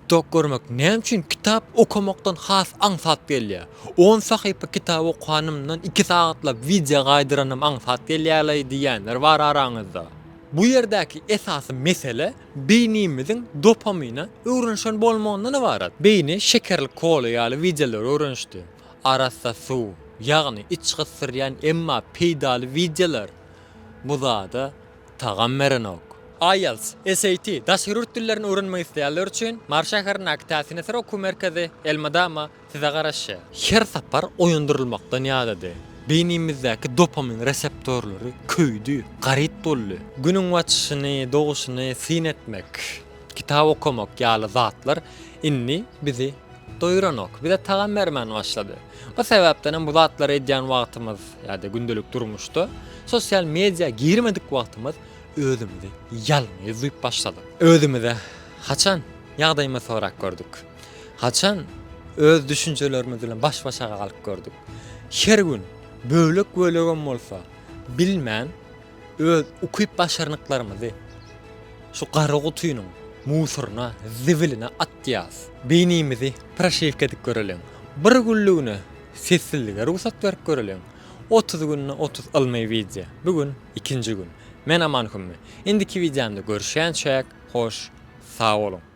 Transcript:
TikTok görmek näme üçin kitap okumakdan has aňsat gelýär. 10 sahypa kitap okuwanymdan 2 sagatlap video gaýdyranym aňsat gelýärler diýenler bar araňyzda. Bu ýerdäki esasy mesele beýnimiziň dopamina öwrenşen bolmagyny ibarat. Beýni şekerli kola ýaly videolar öwrenşdi. Arasa suw, ýagny iç gysyrýan emma peýdaly videolar. Bu zada tagam merenok. IELTS, SAT, daşgyrurt dillerini öwrenmek isleýänler üçin Mar şäheriniň Täsir Oku Merkezi Elmadama size garaşy. Her sapar oýundurulmakdan ýa-da beynimizdäki dopamin reseptorlary köýdi, garyt boldy. Günüň waçyşyny, doguşyny sin etmek, kitap okumak ýaly zatlar inni bizi doýuranok, bize tagam bermän başlady. Bu sebäpden bu zatlary edýän wagtymyz ýa-da gündelik durmuşda sosial media girmedik wagtymyz özümüzi ýalmaý duýup başladyk. Özümize haçan ýagdaýymy sorak gördük. Haçan öz düşünjelerimiz bilen baş-başa galyp gördük. Her gün bölek bolsa bilmän öz ukuyup başarnyklarymyzy şu gara gutuýynyň musuruna, zibiline atýas. Beynimizi praşewka edip göreleň. Bir günlügüne sessizlige ruhsat berip göreleň. 30 gününe 30 almaý video. Bugün ikinji gün. Men aman hümmi. Indiki videomda görüşýänçek, hoş, sağ olun.